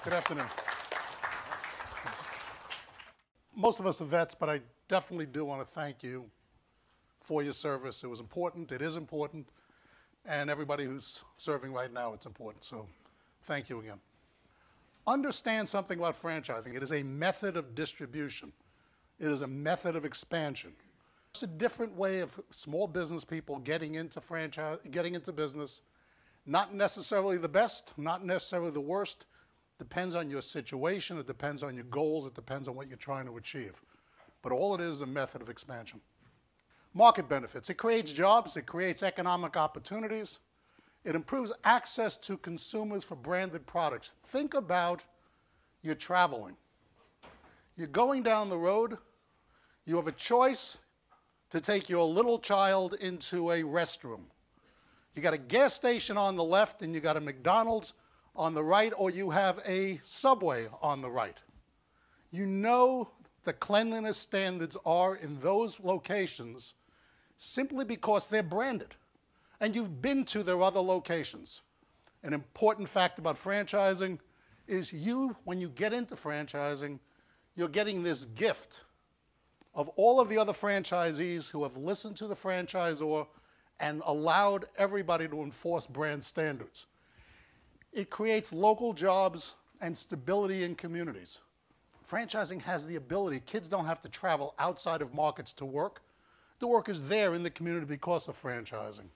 Good afternoon. Most of us are vets, but I definitely do want to thank you for your service. It was important, it is important, and everybody who's serving right now, it's important. So thank you again. Understand something about franchising. It is a method of distribution. It is a method of expansion. It's a different way of small business people getting into business. Not necessarily the best, not necessarily the worst. Depends on your situation, it depends on your goals, it depends on what you're trying to achieve. But all it is a method of expansion. Market benefits. It creates jobs, it creates economic opportunities. It improves access to consumers for branded products. Think about you're traveling. You're going down the road, you have a choice to take your little child into a restroom. You got a gas station on the left and you got a McDonald's on the right, or you have a Subway on the right. You know the cleanliness standards are in those locations simply because they're branded. And you've been to their other locations. An important fact about franchising is when you get into franchising, you're getting this gift of all of the other franchisees who have listened to the franchisor and allowed everybody to enforce brand standards. It creates local jobs and stability in communities. Franchising has the ability, kids don't have to travel outside of markets to work. The work is there in the community because of franchising.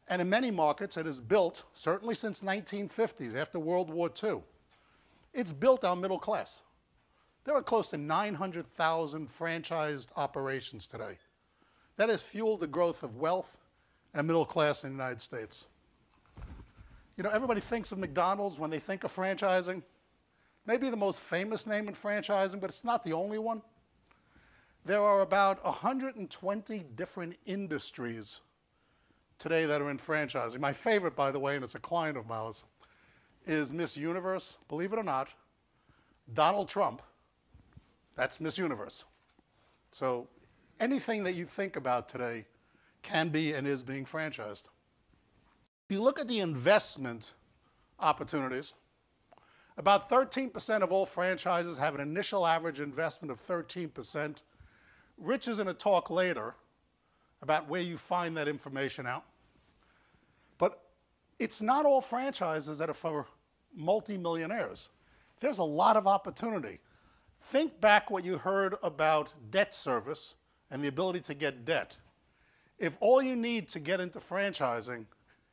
And in many markets, it is built, certainly since 1950s, after World War II, it's built our middle class. There are close to 900,000 franchised operations today. That has fueled the growth of wealth and middle class in the United States. You know, everybody thinks of McDonald's when they think of franchising. Maybe the most famous name in franchising, but it's not the only one. There are about 120 different industries today that are in franchising. My favorite, by the way, and it's a client of ours, is Miss Universe. Believe it or not, Donald Trump, that's Miss Universe. So anything that you think about today can be and is being franchised. If you look at the investment opportunities, about 13% of all franchises have an initial average investment of 13%. Rich is going to talk later about where you find that information out. But it's not all franchises that are for multimillionaires. There's a lot of opportunity. Think back what you heard about debt service and the ability to get debt. If all you need to get into franchising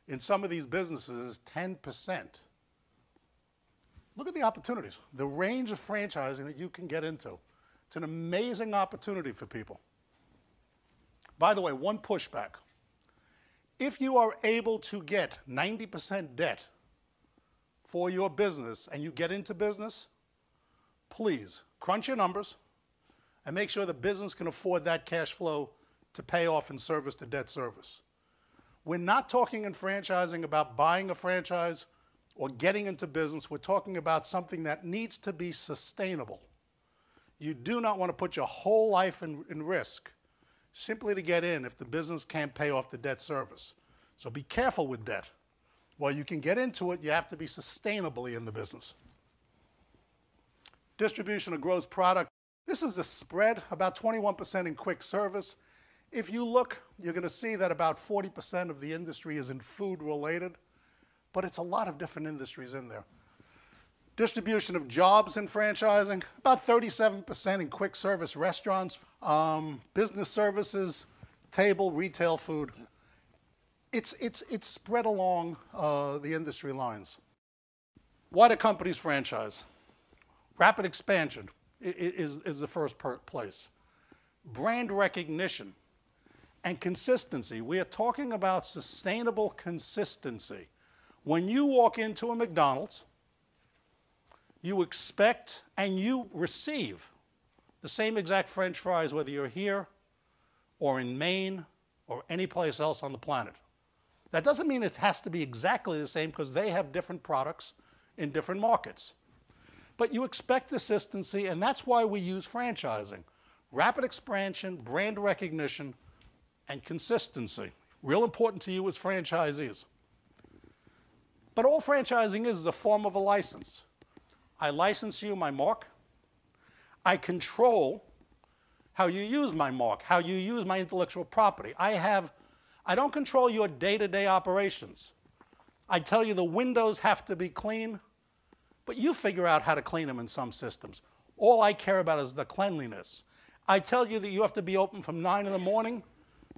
in some of these businesses is 10%, look at the opportunities, the range of franchising that you can get into. It's an amazing opportunity for people. By the way, one pushback. If you are able to get 90% debt for your business and you get into business, please crunch your numbers and make sure the business can afford that cash flow to pay off and service the debt service. We're not talking in franchising about buying a franchise or getting into business. We're talking about something that needs to be sustainable. You do not want to put your whole life in risk simply to get in if the business can't pay off the debt service. So be careful with debt. While you can get into it, you have to be sustainably in the business. Distribution of gross product. This is the spread, about 21% in quick service. If you look, you're going to see that about 40% of the industry is in food related, but it's a lot of different industries in there. Distribution of jobs in franchising, about 37% in quick service restaurants, business services, table, retail food. It's spread along the industry lines. Why do companies franchise? Rapid expansion is the first place. Brand recognition and consistency. We are talking about sustainable consistency. When you walk into a McDonald's, you expect and you receive the same exact French fries whether you're here or in Maine or any place else on the planet. That doesn't mean it has to be exactly the same because they have different products in different markets. But you expect consistency, and that's why we use franchising. Rapid expansion, brand recognition, and consistency. Real important to you as franchisees. But all franchising is a form of a license. I license you my mark. I control how you use my mark, how you use my intellectual property. I don't control your day-to-day operations. I tell you the windows have to be clean, but you figure out how to clean them in some systems. All I care about is the cleanliness. I tell you that you have to be open from 9 in the morning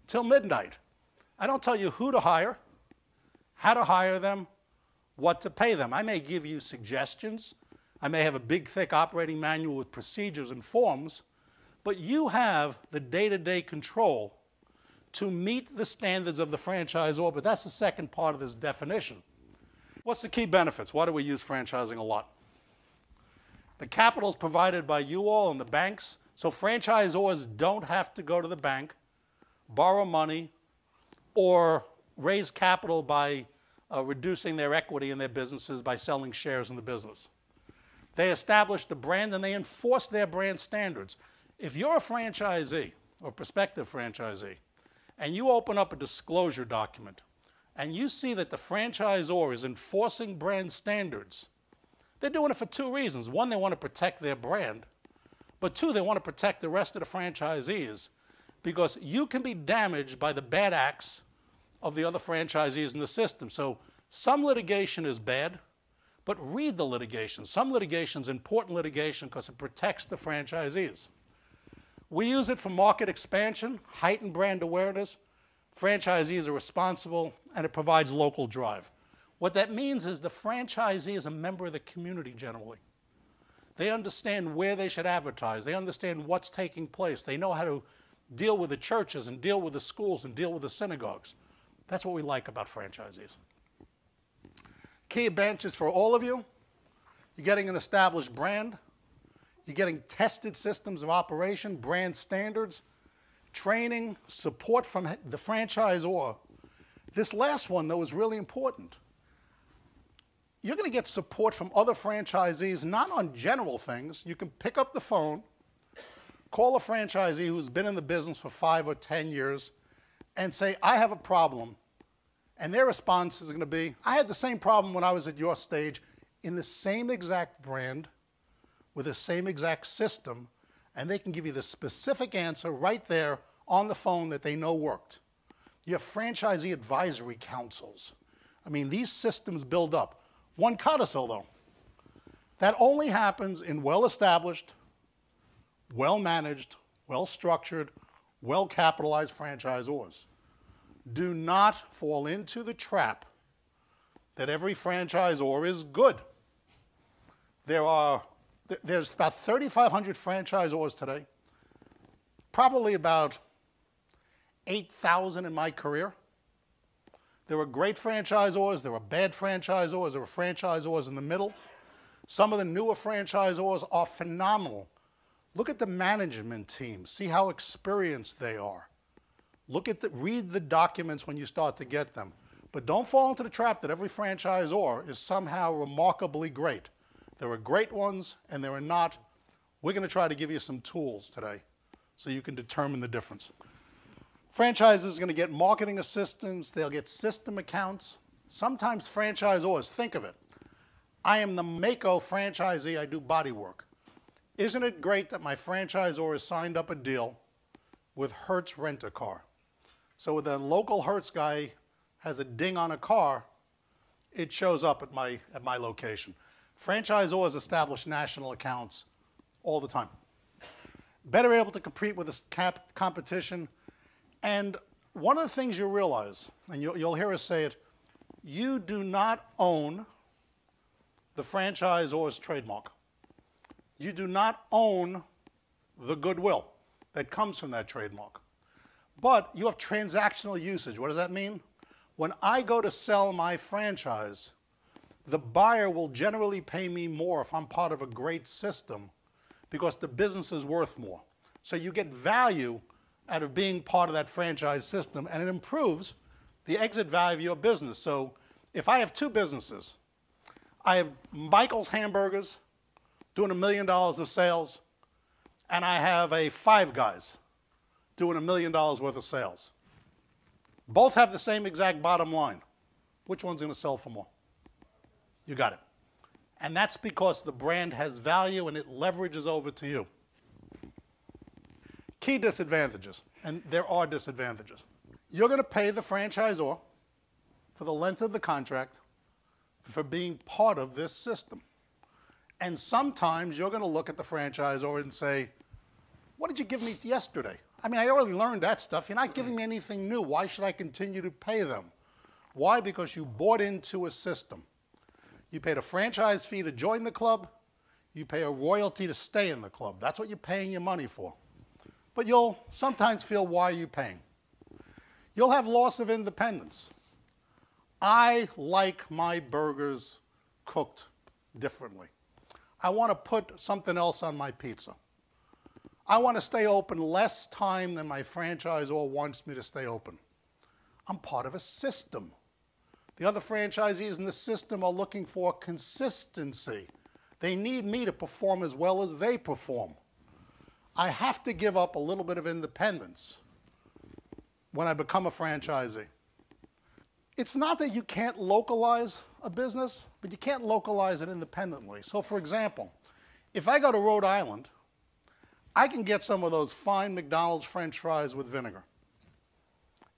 till midnight. I don't tell you who to hire, how to hire them, what to pay them. I may give you suggestions. I may have a big, thick operating manual with procedures and forms, but you have the day-to-day control to meet the standards of the franchisor, but that's the second part of this definition. What's the key benefits? Why do we use franchising a lot? The capital is provided by you all and the banks, so franchisors don't have to go to the bank, borrow money, or raise capital by reducing their equity in their businesses by selling shares in the business. They establish the brand and they enforce their brand standards. If you're a franchisee or prospective franchisee and you open up a disclosure document and you see that the franchisor is enforcing brand standards, they're doing it for two reasons. One, they want to protect their brand, but two, they want to protect the rest of the franchisees because you can be damaged by the bad acts of the other franchisees in the system. So some litigation is bad, but read the litigation. Some litigation is important litigation because it protects the franchisees. We use it for market expansion, heightened brand awareness. Franchisees are responsible, and it provides local drive. What that means is the franchisee is a member of the community generally. They understand where they should advertise. They understand what's taking place. They know how to deal with the churches and deal with the schools and deal with the synagogues. That's what we like about franchisees. Key advantages for all of you: you're getting an established brand, you're getting tested systems of operation, brand standards, training, support from the franchisor. This last one, though, is really important. You're going to get support from other franchisees, not on general things. You can pick up the phone, call a franchisee who's been in the business for 5 or 10 years, and say, I have a problem. And their response is going to be, I had the same problem when I was at your stage in the same exact brand with the same exact system, and they can give you the specific answer right there on the phone that they know worked. You have franchisee advisory councils. I mean, these systems build up. One codicil, though. That only happens in well-established, well-managed, well-structured, well-capitalized franchisors. Do not fall into the trap that every franchisor is good. There's about 3,500 franchisors today, probably about 8,000 in my career. There were great franchisors, there were bad franchisors, there were franchisors in the middle. Some of the newer franchisors are phenomenal. Look at the management team, see how experienced they are. Read the documents when you start to get them. But don't fall into the trap that every franchisor is somehow remarkably great. There are great ones and there are not. We're going to try to give you some tools today so you can determine the difference. Franchises are going to get marketing assistants. They'll get system accounts. Sometimes franchisors, think of it. I am the Mako franchisee. I do body work. Isn't it great that my franchisor has signed up a deal with Hertz Rent-A-Car? So when the local Hertz guy has a ding on a car, it shows up at my location. Franchisors establish national accounts all the time. Better able to compete with the competition. And one of the things you realize, and you'll hear us say it, you do not own the franchisor's trademark. You do not own the goodwill that comes from that trademark. But you have transactional usage. What does that mean? When I go to sell my franchise, the buyer will generally pay me more if I'm part of a great system because the business is worth more. So you get value out of being part of that franchise system, and it improves the exit value of your business. So if I have two businesses, I have Michael's Hamburgers doing $1 million of sales, and I have a Five Guys doing $1 million worth of sales. Both have the same exact bottom line. Which one's going to sell for more? You got it. And that's because the brand has value and it leverages over to you. Key disadvantages, and there are disadvantages. You're going to pay the franchisor for the length of the contract for being part of this system. And sometimes you're going to look at the franchisor and say, what did you give me yesterday? I mean, I already learned that stuff. You're not giving me anything new. Why should I continue to pay them? Why? Because you bought into a system. You paid a franchise fee to join the club. You pay a royalty to stay in the club. That's what you're paying your money for. But you'll sometimes feel, why are you paying? You'll have loss of independence. I like my burgers cooked differently. I want to put something else on my pizza. I want to stay open less time than my franchisor wants me to stay open. I'm part of a system. The other franchisees in the system are looking for consistency. They need me to perform as well as they perform. I have to give up a little bit of independence when I become a franchisee. It's not that you can't localize a business, but you can't localize it independently. So for example, if I go to Rhode Island, I can get some of those fine McDonald's French fries with vinegar.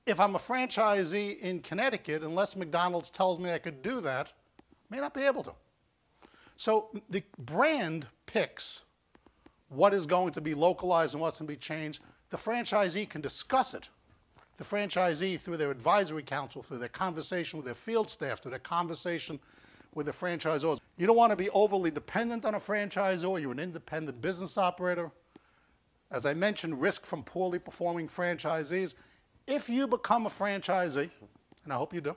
If I'm a franchisee in Connecticut, unless McDonald's tells me I could do that, I may not be able to. So the brand picks what is going to be localized and what's going to be changed. The franchisee can discuss it. The franchisee, through their advisory council, through their conversation with their field staff, through their conversation with the franchisors. You don't want to be overly dependent on a franchisor. You're an independent business operator. As I mentioned, risk from poorly performing franchisees. If you become a franchisee, and I hope you do,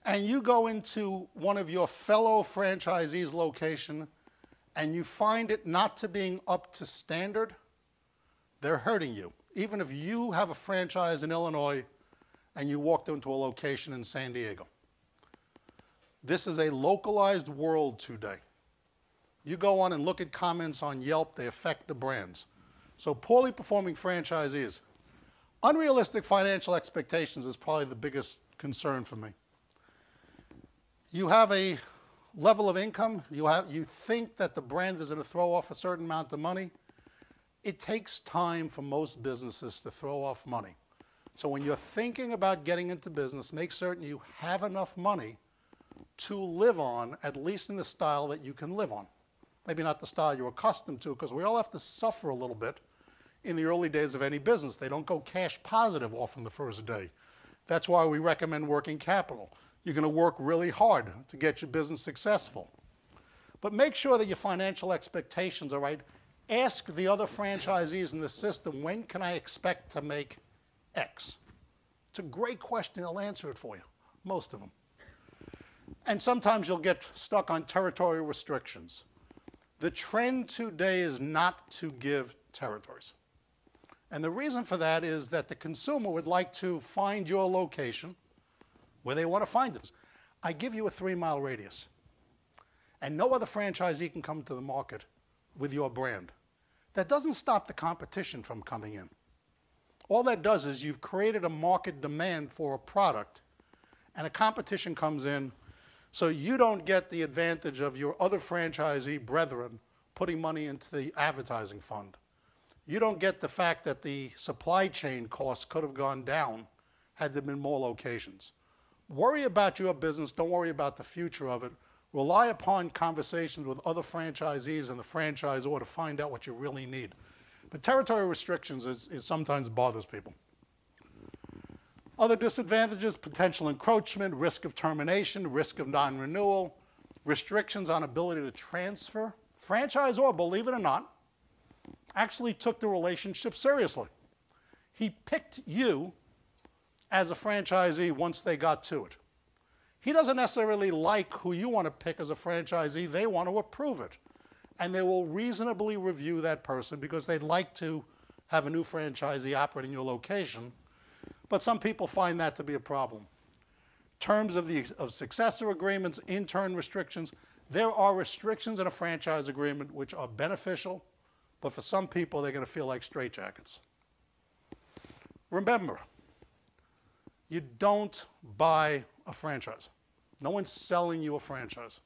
and you go into one of your fellow franchisees' location and you find it not to being up to standard, they're hurting you. Even if you have a franchise in Illinois and you walked into a location in San Diego. This is a localized world today. You go on and look at comments on Yelp, they affect the brands. So poorly performing franchisees. Unrealistic financial expectations is probably the biggest concern for me. You have a level of income, you think that the brand is going to throw off a certain amount of money. It takes time for most businesses to throw off money. So when you're thinking about getting into business, make certain you have enough money to live on, at least in the style that you can live on. Maybe not the style you're accustomed to, because we all have to suffer a little bit in the early days of any business. They don't go cash positive often the first day. That's why we recommend working capital. You're going to work really hard to get your business successful. But make sure that your financial expectations are right. Ask the other franchisees in the system, when can I expect to make X? It's a great question. They'll answer it for you, most of them. And sometimes you'll get stuck on territorial restrictions. The trend today is not to give territories. And the reason for that is that the consumer would like to find your location where they want to find it. I give you a 3-mile radius, and no other franchisee can come to the market with your brand. That doesn't stop the competition from coming in. All that does is you've created a market demand for a product, and a competition comes in, so you don't get the advantage of your other franchisee brethren putting money into the advertising fund. You don't get the fact that the supply chain costs could have gone down had there been more locations. Worry about your business. Don't worry about the future of it. Rely upon conversations with other franchisees and the franchisor to find out what you really need. But territory restrictions is sometimes bothers people. Other disadvantages: potential encroachment, risk of termination, risk of non-renewal, restrictions on ability to transfer. Franchisor, believe it or not, actually took the relationship seriously. He picked you as a franchisee once they got to it. He doesn't necessarily like who you want to pick as a franchisee. They want to approve it. And they will reasonably review that person because they'd like to have a new franchisee operating your location. But some people find that to be a problem. Terms of successor agreements, intern restrictions. There are restrictions in a franchise agreement which are beneficial, but for some people they're going to feel like straitjackets. Remember, you don't buy a franchise. No one's selling you a franchise.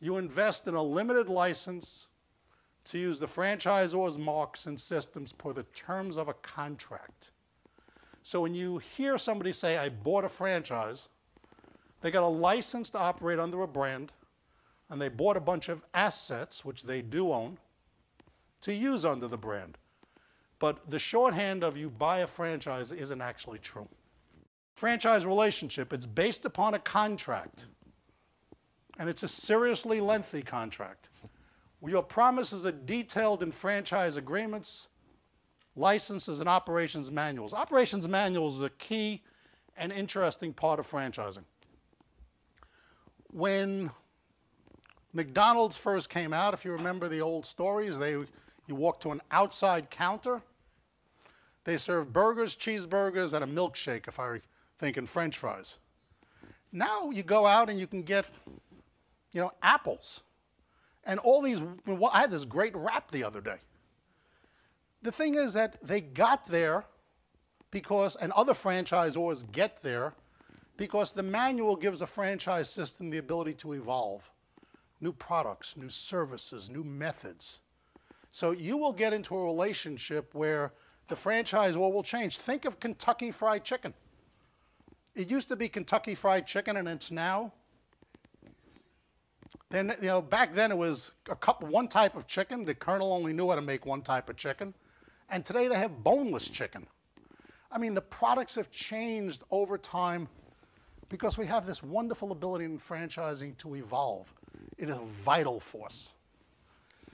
You invest in a limited license to use the franchisor's marks and systems per the terms of a contract. So when you hear somebody say, I bought a franchise, they got a license to operate under a brand, and they bought a bunch of assets, which they do own, to use under the brand. But the shorthand of you buy a franchise isn't actually true. Franchise relationship, it's based upon a contract, and it's a seriously lengthy contract. Your promises are detailed in franchise agreements, licenses, and operations manuals. Operations manuals are a key and interesting part of franchising. When McDonald's first came out, if you remember the old stories, you walk to an outside counter. They serve burgers, cheeseburgers, and a milkshake, if I think in French fries. Now you go out and you can get, apples. And all these, I had this great wrap the other day. The thing is that they got there because, and other franchisors get there, because the manual gives a franchise system the ability to evolve. New products, new services, new methods. So you will get into a relationship where the franchisor will change. Think of Kentucky Fried Chicken. It used to be Kentucky Fried Chicken, and it's now. Then, back then it was one type of chicken. The Colonel only knew how to make one type of chicken. And today they have boneless chicken. I mean, the products have changed over time because we have this wonderful ability in franchising to evolve. It is a vital force.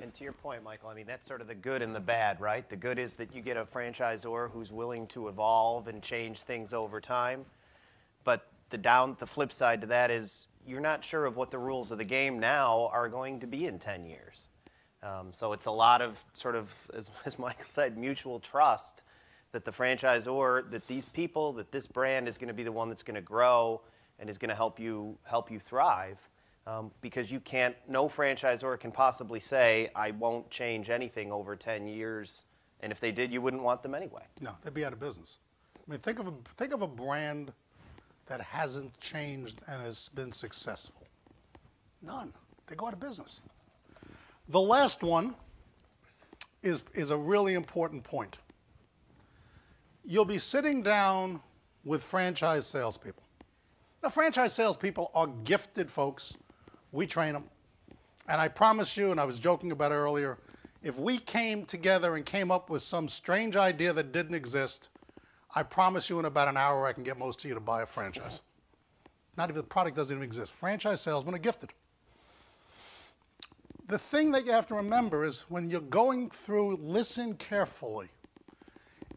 And to your point, Michael, I mean, that's sort of the good and the bad, right? The good is that you get a franchisor who's willing to evolve and change things over time. But the flip side to that is you're not sure of what the rules of the game now are going to be in 10 years. So it's a lot of sort of, as Michael said, mutual trust that the franchisor, that these people, that this brand is going to be the one that's going to grow and is going to help you thrive. Because no franchisor can possibly say, I won't change anything over 10 years. And if they did, you wouldn't want them anyway. No, they'd be out of business. I mean, think of a brand that hasn't changed and has been successful. None. They go out of business. The last one is a really important point. You'll be sitting down with franchise salespeople. Now, franchise salespeople are gifted folks. We train them. And I promise you, and I was joking about it earlier, if we came together and came up with some strange idea that didn't exist, I promise you in about an hour I can get most of you to buy a franchise. Not even the product doesn't even exist. Franchise salesmen are gifted. The thing that you have to remember is when you're going through, listen carefully.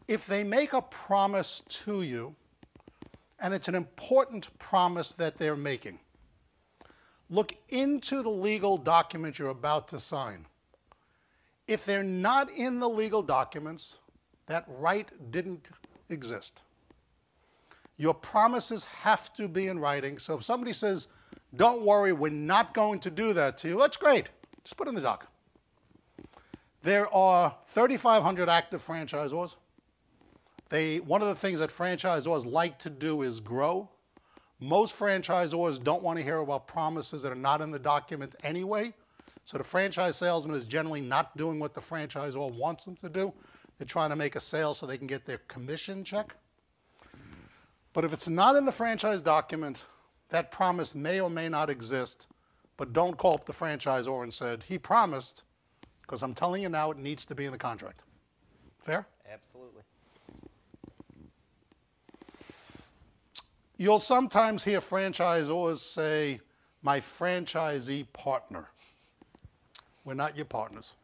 If they make a promise to you, and it's an important promise that they're making, look into the legal document you're about to sign. If they're not in the legal documents, that right didn't exist. Your promises have to be in writing. So if somebody says, don't worry, we're not going to do that to you, that's great. Just put it in the doc. There are 3,500 active franchisors. One of the things that franchisors like to do is grow. Most franchisors don't want to hear about promises that are not in the document anyway. So the franchise salesman is generally not doing what the franchisor wants them to do. They're trying to make a sale so they can get their commission check. But if it's not in the franchise document, that promise may or may not exist. But don't call up the franchisor and say, he promised, because I'm telling you now it needs to be in the contract. Fair? Absolutely. You'll sometimes hear franchisors say, my franchisee partner. We're not your partners.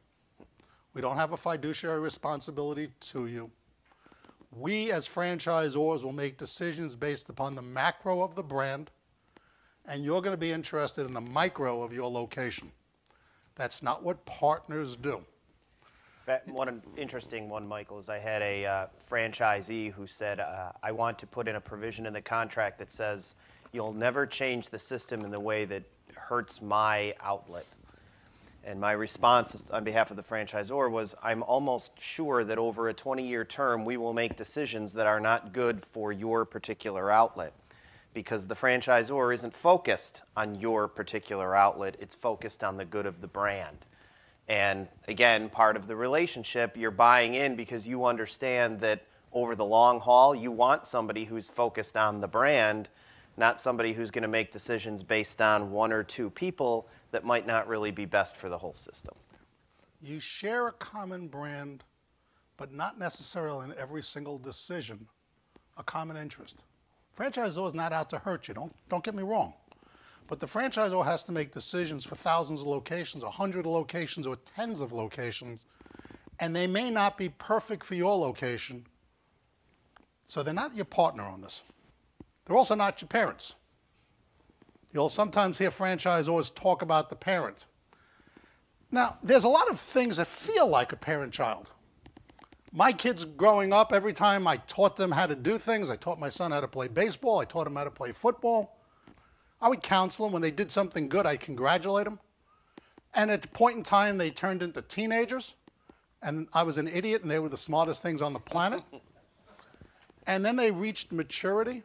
We don't have a fiduciary responsibility to you. We as franchisors will make decisions based upon the macro of the brand, and you're going to be interested in the micro of your location. That's not what partners do. One interesting one, Michael, is I had a franchisee who said, I want to put in a provision in the contract that says you'll never change the system in the way that hurts my outlet. And my response on behalf of the franchisor was, I'm almost sure that over a 20-year term we will make decisions that are not good for your particular outlet. because the franchisor isn't focused on your particular outlet, it's focused on the good of the brand. And again, part of the relationship, you're buying in because you understand that over the long haul, you want somebody who's focused on the brand, not somebody who's going to make decisions based on one or two people that might not really be best for the whole system. You share a common brand, but not necessarily in every single decision, a common interest. Franchisor is not out to hurt you, don't get me wrong. But the franchisor has to make decisions for thousands of locations, 100 locations, or tens of locations, and they may not be perfect for your location, so they're not your partner on this. They're also not your parents. You'll sometimes hear franchisors talk about the parent. Now, there's a lot of things that feel like a parent-child. My kids growing up, every time I taught them how to do things, I taught my son how to play baseball, I taught him how to play football. I would counsel them. When they did something good, I'd congratulate them. And at the point in time, they turned into teenagers, and I was an idiot, and they were the smartest things on the planet. And then they reached maturity,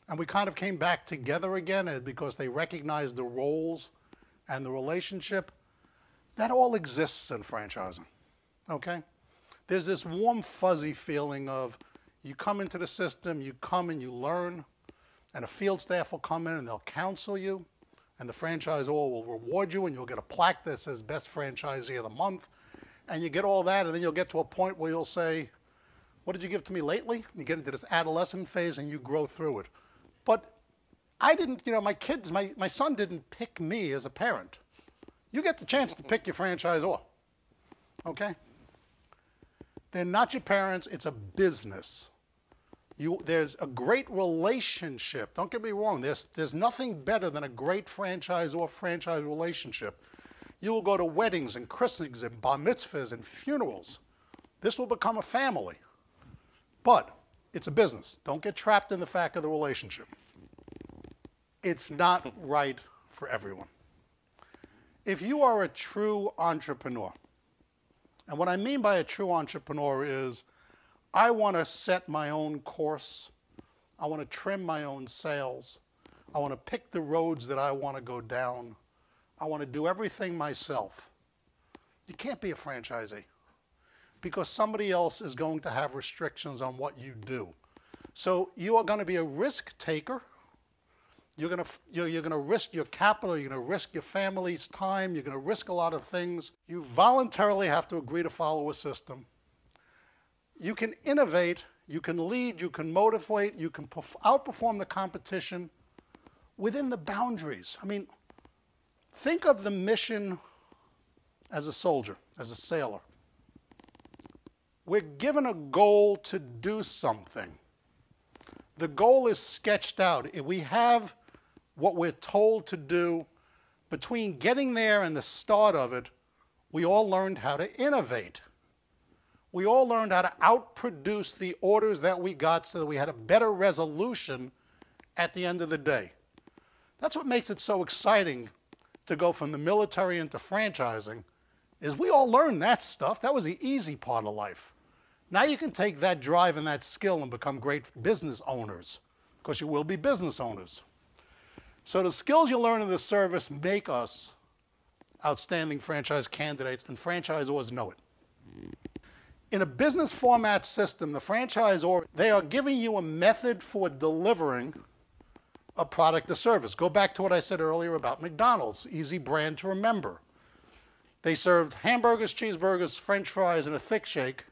and we kind of came back together again because they recognized the roles and the relationship. That all exists in franchising, okay? There's this warm, fuzzy feeling of you come into the system, you come and you learn, and a field staff will come in and they'll counsel you, and the franchisor will reward you, and you'll get a plaque that says Best Franchisee of the Month, and you get all that, and then you'll get to a point where you'll say, what did you give to me lately? You get into this adolescent phase, and you grow through it. But I didn't, my son didn't pick me as a parent. You get the chance to pick your franchisor, okay? They're not your parents, it's a business. There's a great relationship. Don't get me wrong, there's nothing better than a great franchisor-franchise relationship. You will go to weddings and christenings and bar mitzvahs and funerals. This will become a family. But it's a business. Don't get trapped in the fact of the relationship. It's not right for everyone. If you are a true entrepreneur, and what I mean by a true entrepreneur is I want to set my own course. I want to trim my own sails. I want to pick the roads that I want to go down. I want to do everything myself. You can't be a franchisee because somebody else is going to have restrictions on what you do. So you are going to be a risk taker. You're going to risk your capital. You're going to risk your family's time. You're going to risk a lot of things. You voluntarily have to agree to follow a system. You can innovate, you can lead, you can motivate, you can outperform the competition within the boundaries. I mean, think of the mission as a soldier, as a sailor. We're given a goal to do something. The goal is sketched out. We have what we're told to do. Between getting there and the start of it, we all learned how to innovate. We all learned how to outproduce the orders that we got so that we had a better resolution at the end of the day. That's what makes it so exciting to go from the military into franchising, is we all learned that stuff. That was the easy part of life. Now you can take that drive and that skill and become great business owners, because you will be business owners. So the skills you learn in the service make us outstanding franchise candidates, and franchisors know it. In a business format system, the franchisor, they are giving you a method for delivering a product or service. Go back to what I said earlier about McDonald's, easy brand to remember. They served hamburgers, cheeseburgers, French fries, and a thick shake.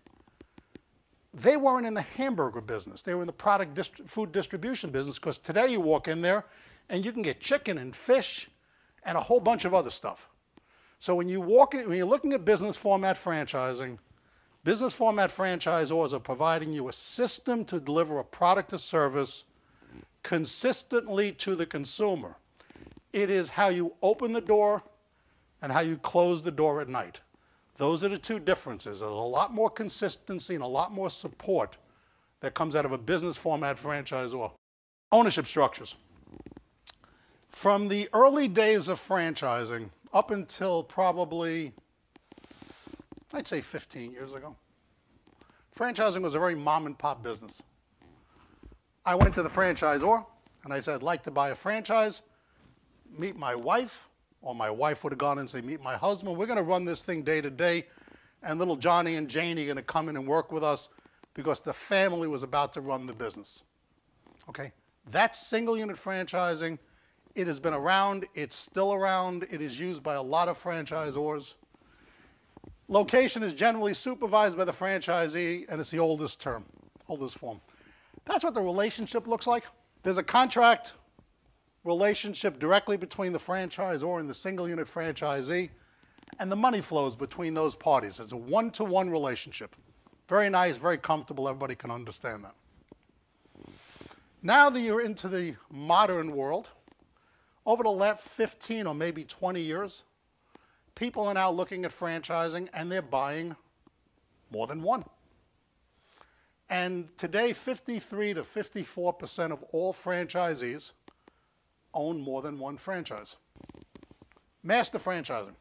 They weren't in the hamburger business. They were in the food distribution business, because today you walk in there and you can get chicken and fish and a whole bunch of other stuff. So when you're looking at business format franchising, business format franchisors are providing you a system to deliver a product or service consistently to the consumer. It is how you open the door and how you close the door at night. Those are the two differences. There's a lot more consistency and a lot more support that comes out of a business format franchisor. Ownership structures. From the early days of franchising up until probably, I'd say 15 years ago, franchising was a very mom and pop business. I went to the franchisor, and I said, I'd like to buy a franchise, meet my wife, or my wife would have gone and say, meet my husband. We're going to run this thing day to day, and little Johnny and Janie are going to come in and work with us because the family was about to run the business. Okay? That's single unit franchising. It has been around. It's still around. It is used by a lot of franchisors. Location is generally supervised by the franchisee, and it's the oldest term, oldest form. That's what the relationship looks like. There's a contract relationship directly between the franchisor and the single unit franchisee, and the money flows between those parties. It's a one-to-one relationship. Very nice, very comfortable. Everybody can understand that. Now that you're into the modern world, over the last 15 or maybe 20 years, people are now looking at franchising and they're buying more than one. And today, 53 to 54% of all franchisees own more than one franchise. Master franchising.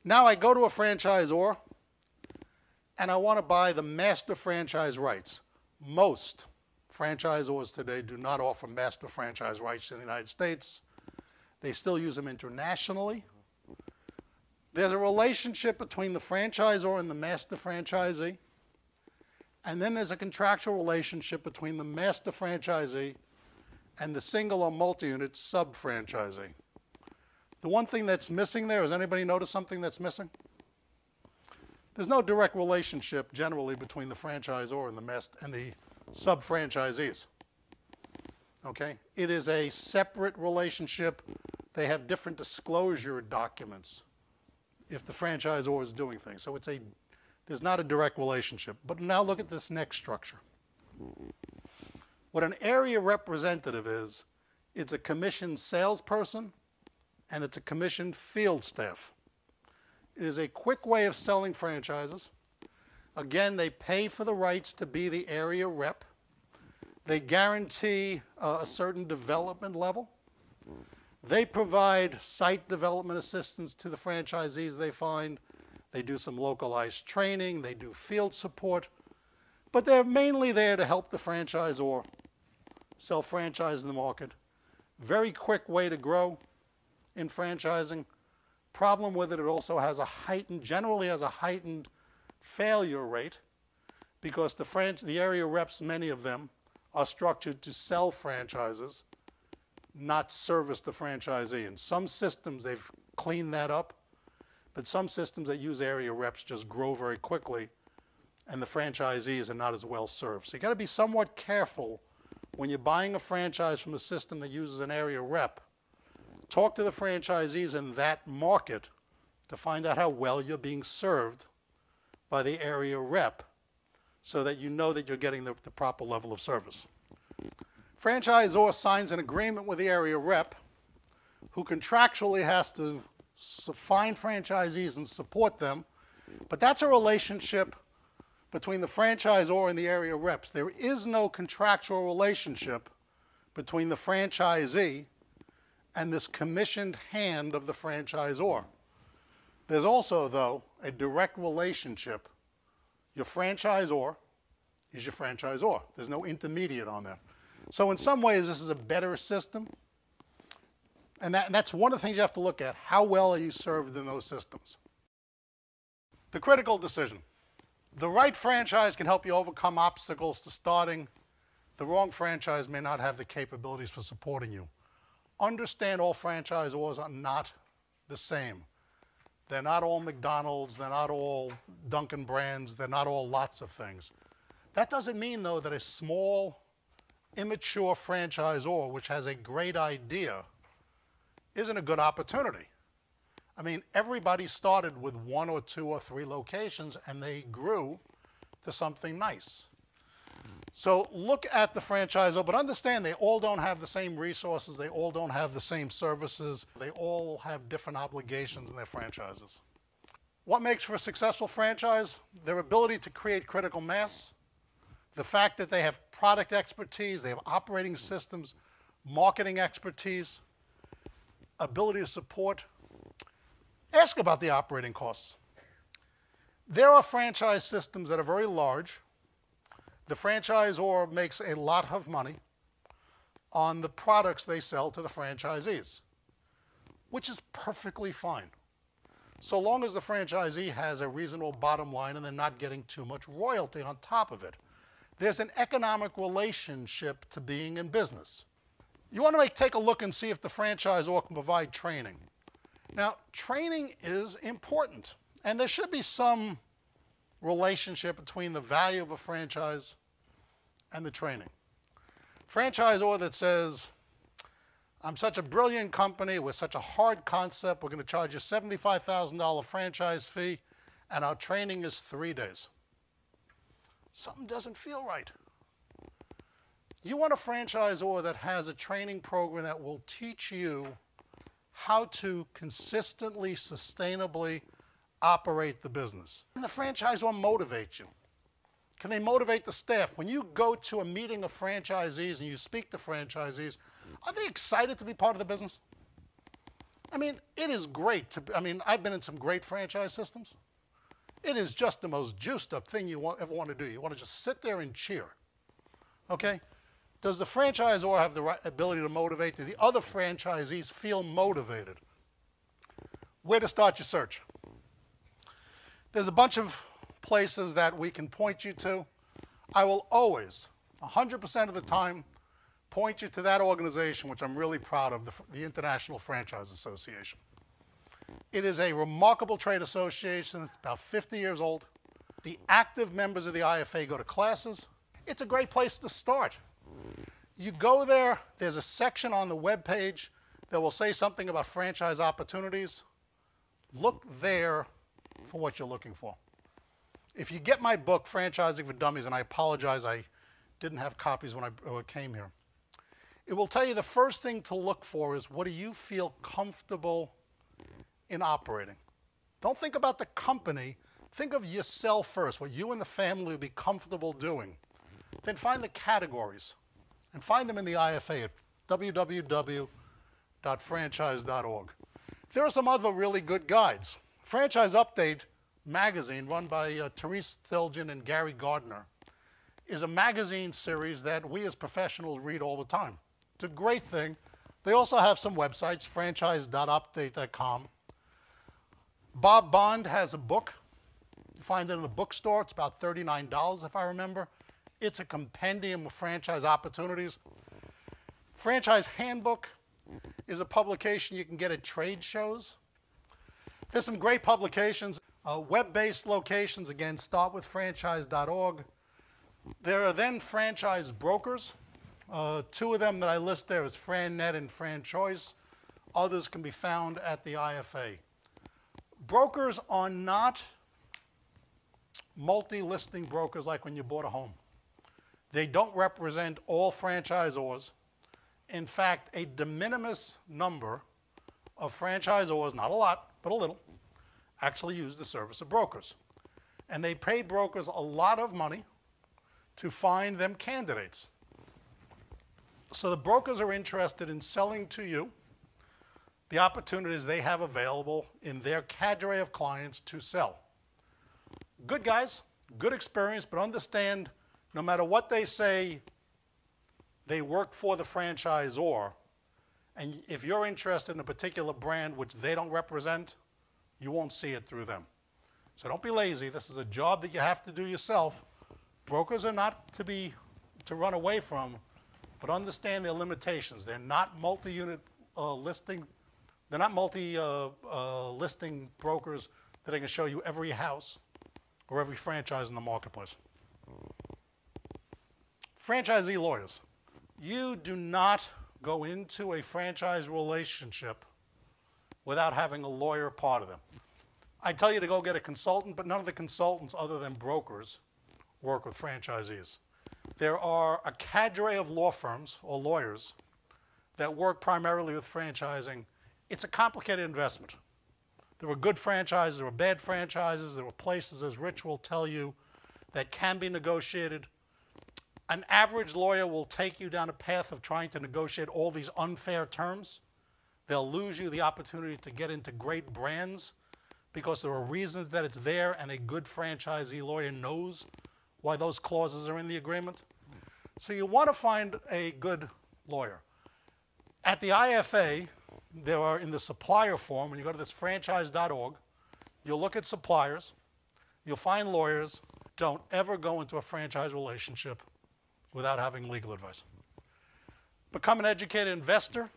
Now I go to a franchisor and I want to buy the master franchise rights. Most franchisors today do not offer master franchise rights in the United States. They still use them internationally. There's a relationship between the franchisor and the master franchisee. And then there's a contractual relationship between the master franchisee and the single or multi-unit sub-franchisee. The one thing that's missing there, has anybody noticed something that's missing? There's no direct relationship generally between the franchisor and the sub-franchisees. Okay? It is a separate relationship. They have different disclosure documents if the franchisor is doing things. So there's not a direct relationship. But now look at this next structure. What an area representative is, it's a commissioned salesperson and it's a commissioned field staff. It is a quick way of selling franchises. Again, they pay for the rights to be the area rep. They guarantee a certain development level. They provide site development assistance to the franchisees they find. They do some localized training. They do field support. But they're mainly there to help the franchisor sell franchise in the market. Very quick way to grow in franchising. Problem with it, it also has generally has a heightened failure rate because the area reps, many of them, are structured to sell franchises, not service the franchisee. In some systems, they've cleaned that up, but some systems that use area reps just grow very quickly, and the franchisees are not as well served. So you got to be somewhat careful when you're buying a franchise from a system that uses an area rep. Talk to the franchisees in that market to find out how well you're being served by the area rep so that you know that you're getting the proper level of service. Franchisor signs an agreement with the area rep who contractually has to find franchisees and support them, but that's a relationship between the franchisor and the area reps. There is no contractual relationship between the franchisee and this commissioned hand of the franchisor. There's also, though, a direct relationship. Your franchisor is your franchisor. There's no intermediate on there. So in some ways, this is a better system. And that's one of the things you have to look at. How well are you served in those systems? The critical decision. The right franchise can help you overcome obstacles to starting. The wrong franchise may not have the capabilities for supporting you. Understand all franchisors are not the same. They're not all McDonald's, they're not all Dunkin' brands, they're not all lots of things. That doesn't mean, though, that a small, immature franchisor, which has a great idea, isn't a good opportunity. I mean, everybody started with 1 or 2 or 3 locations, and they grew to something nice. So look at the franchisor, but understand they all don't have the same resources, they all don't have the same services, they all have different obligations in their franchises. What makes for a successful franchise? Their ability to create critical mass, the fact that they have product expertise, they have operating systems, marketing expertise, ability to support. Ask about the operating costs. There are franchise systems that are very large. The franchisor makes a lot of money. on the products they sell to the franchisees, which is perfectly fine, so long as the franchisee has a reasonable bottom line and they're not getting too much royalty on top of it. There's an economic relationship to being in business. You want to take a look and see if the franchisor can provide training. Now, training is important, and there should be some relationship between the value of a franchise and the training. Franchisor that says, I'm such a brilliant company with such a hard concept, we're going to charge you $75,000 franchise fee, and our training is 3 days. Something doesn't feel right. You want a franchisor that has a training program that will teach you how to consistently, sustainably operate the business. Can the franchisor motivate you? Can they motivate the staff? When you go to a meeting of franchisees and you speak to franchisees, are they excited to be part of the business? I mean, it is great to, I've been in some great franchise systems. It is just the most juiced up thing you ever want to do. You want to just sit there and cheer, okay? Does the franchisor have the right ability to motivate? Do the other franchisees feel motivated? Where to start your search? There's a bunch of places that we can point you to. I will always, 100% of the time, point you to that organization, which I'm really proud of, the International Franchise Association. It is a remarkable trade association. It's about 50 years old. The active members of the IFA go to classes. It's a great place to start. You go there, there's a section on the web page that will say something about franchise opportunities. Look there for what you're looking for. If you get my book, Franchising for Dummies, and I apologize, I didn't have copies when I came here, it will tell you the first thing to look for is, what do you feel comfortable in operating? Don't think about the company. Think of yourself first, what you and the family would be comfortable doing. Then find the categories and find them in the IFA at www.franchise.org. There are some other really good guides. Franchise Update magazine, run by Therese Thilgen and Gary Gardner, is a magazine series that we as professionals read all the time. It's a great thing. They also have some websites, franchise.update.com. Bob Bond has a book. You find it in the bookstore. It's about $39 if I remember. It's a compendium of franchise opportunities. Franchise Handbook is a publication you can get at trade shows. There's some great publications. Web-based locations, again, start with franchise.org. There are then franchise brokers. Two of them that I list there is FranNet and FranChoice. Others can be found at the IFA. Brokers are not multi-listing brokers like when you bought a home. They don't represent all franchisors. In fact, a de minimis number of franchisors, not a lot, but a little, actually use the service of brokers. And they pay brokers a lot of money to find them candidates. So the brokers are interested in selling to you the opportunities they have available in their cadre of clients to sell. Good guys, good experience, but understand no matter what they say, they work for the franchisor. And if you're interested in a particular brand which they don't represent, you won't see it through them. So don't be lazy. This is a job that you have to do yourself. Brokers are not to run away from, but understand their limitations. They're not multi-unit listing. They're not listing brokers that are going to show you every house or every franchise in the marketplace. Franchisee lawyers. You do not go into a franchise relationship without having a lawyer part of them. I tell you to go get a consultant, but none of the consultants other than brokers work with franchisees. There are a cadre of law firms or lawyers that work primarily with franchising. It's a complicated investment. There are good franchises, there are bad franchises, there are places, as Rich will tell you, that can be negotiated. An average lawyer will take you down a path of trying to negotiate all these unfair terms. They'll lose you the opportunity to get into great brands because there are reasons that it's there, and a good franchisee lawyer knows why those clauses are in the agreement. So you want to find a good lawyer. At the IFA, there are in the supplier form, when you go to this franchise.org, you'll look at suppliers, you'll find lawyers. Don't ever go into a franchise relationship without having legal advice. Become an educated investor.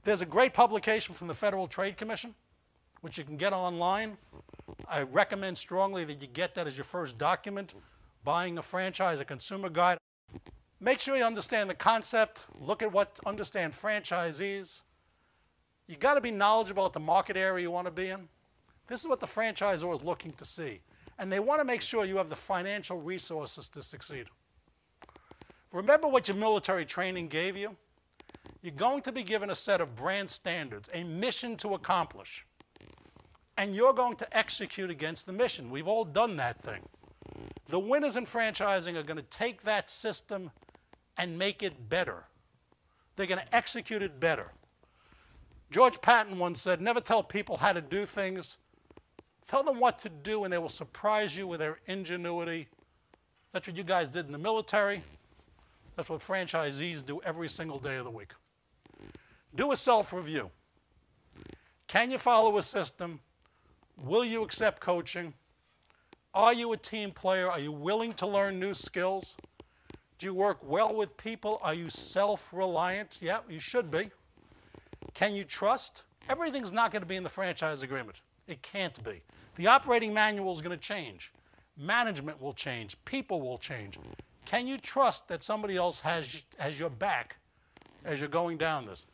There's a great publication from the Federal Trade Commission, which you can get online. I recommend strongly that you get that as your first document. Buying a franchise, a consumer guide. Make sure you understand the concept. Look at understand franchisees. You got to be knowledgeable at the market area you want to be in. This is what the franchisor is looking to see. And they want to make sure you have the financial resources to succeed. Remember what your military training gave you? You're going to be given a set of brand standards, a mission to accomplish. And you're going to execute against the mission. We've all done that thing. The winners in franchising are going to take that system and make it better. They're going to execute it better. George Patton once said, never tell people how to do things. Tell them what to do and they will surprise you with their ingenuity. That's what you guys did in the military. That's what franchisees do every single day of the week. Do a self-review. Can you follow a system? Will you accept coaching? Are you a team player? Are you willing to learn new skills? Do you work well with people? Are you self-reliant? Yeah, you should be. Can you trust? Everything's not going to be in the franchise agreement. It can't be. The operating manual is going to change. Management will change. People will change. Can you trust that somebody else has your back as you're going down this?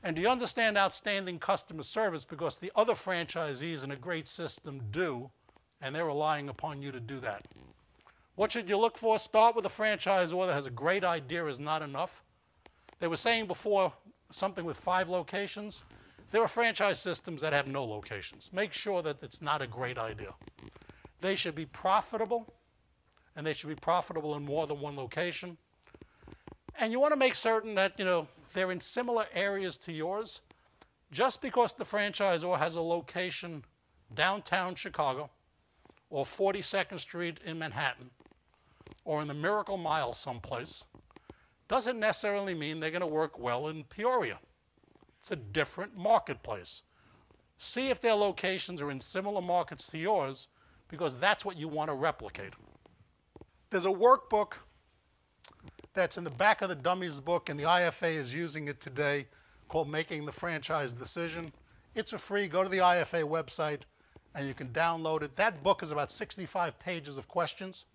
And do you understand outstanding customer service, because the other franchisees in a great system do, and they're relying upon you to do that? What should you look for? Start with a franchisor that has a great idea is not enough. They were saying before something with 5 locations. There are franchise systems that have no locations. Make sure that it's not a great idea. They should be profitable, and they should be profitable in more than one location. And you want to make certain that, they're in similar areas to yours. Just because the franchisor has a location downtown Chicago, or 42nd Street in Manhattan, or in the Miracle Mile someplace, doesn't necessarily mean they're going to work well in Peoria. It's a different marketplace. See if their locations are in similar markets to yours, because that's what you want to replicate. There's a workbook that's in the back of the Dummies book, and the IFA is using it today, called Making the Franchise Decision. It's for free. Go to the IFA website, and you can download it. That book is about 65 pages of questions,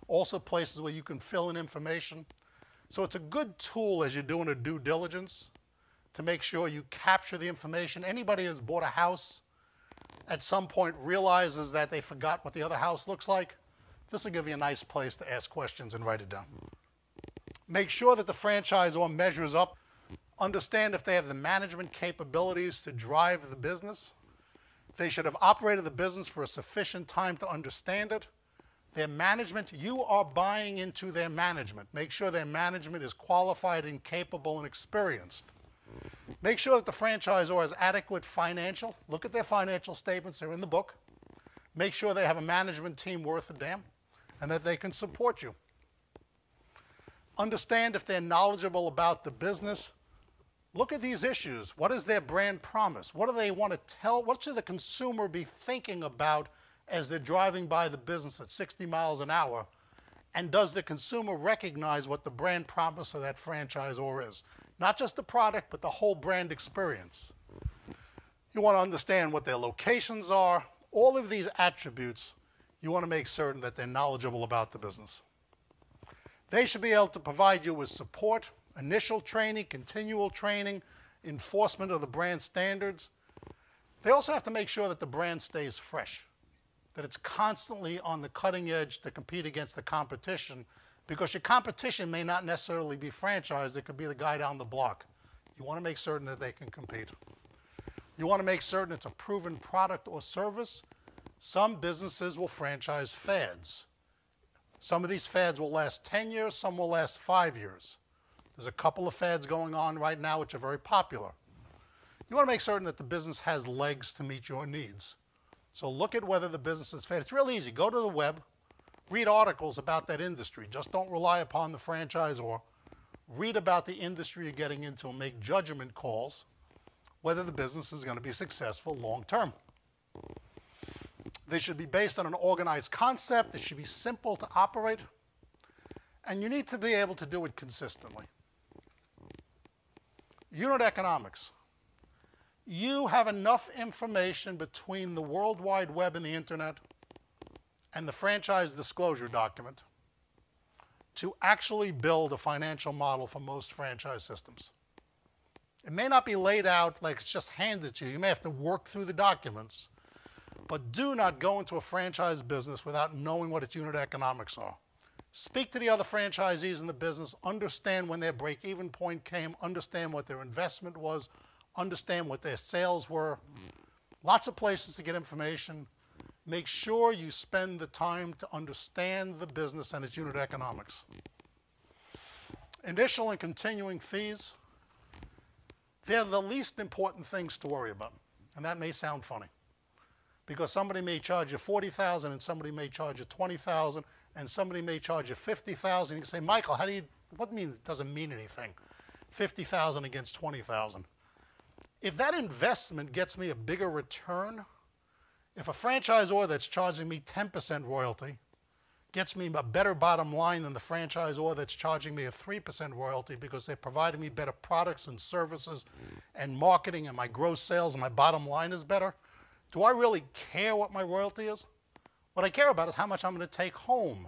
also places where you can fill in information. So it's a good tool as you're doing a due diligence to make sure you capture the information. Anybody who's bought a house at some point realizes that they forgot what the other house looks like. This will give you a nice place to ask questions and write it down. Make sure that the franchisor measures up. Understand if they have the management capabilities to drive the business. They should have operated the business for a sufficient time to understand it. Their management, you are buying into their management. Make sure their management is qualified and capable and experienced. Make sure that the franchisor has adequate financial. Look at their financial statements. They're in the book. Make sure they have a management team worth a damn and that they can support you. Understand if they're knowledgeable about the business. Look at these issues. What is their brand promise? What do they want to tell? What should the consumer be thinking about as they're driving by the business at 60 miles an hour? And does the consumer recognize what the brand promise of that franchisor is? Not just the product, but the whole brand experience. You want to understand what their locations are. All of these attributes, you want to make certain that they're knowledgeable about the business. They should be able to provide you with support, initial training, continual training, enforcement of the brand standards. They also have to make sure that the brand stays fresh, that it's constantly on the cutting edge to compete against the competition, because your competition may not necessarily be franchised. It could be the guy down the block. You want to make certain that they can compete. You want to make certain it's a proven product or service. Some businesses will franchise fads. Some of these fads will last 10 years, some will last 5 years. There's a couple of fads going on right now which are very popular. You want to make certain that the business has legs to meet your needs. So look at whether the business is fad. It's real easy. Go to the web, read articles about that industry. Just don't rely upon the franchisor. read about the industry you're getting into, and make judgment calls whether the business is going to be successful long term. They should be based on an organized concept. They should be simple to operate. And you need to be able to do it consistently. Unit economics. You have enough information between the World Wide Web and the internet and the franchise disclosure document to actually build a financial model for most franchise systems. It may not be laid out like it's just handed to you. You may have to work through the documents, but do not go into a franchise business without knowing what its unit economics are. Speak to the other franchisees in the business, understand when their break-even point came, understand what their investment was, understand what their sales were. Lots of places to get information. Make sure you spend the time to understand the business and its unit economics. Initial and continuing fees, they're the least important things to worry about. And that may sound funny, because somebody may charge you $40,000 and somebody may charge you $20,000 and somebody may charge you $50,000. You can say, Michael, what mean it doesn't mean anything? $50,000 against $20,000. If that investment gets me a bigger return, if a franchisor that's charging me 10% royalty gets me a better bottom line than the franchisor that's charging me a 3% royalty because they're providing me better products and services and marketing, and my gross sales and my bottom line is better, do I really care what my royalty is? What I care about is how much I'm going to take home.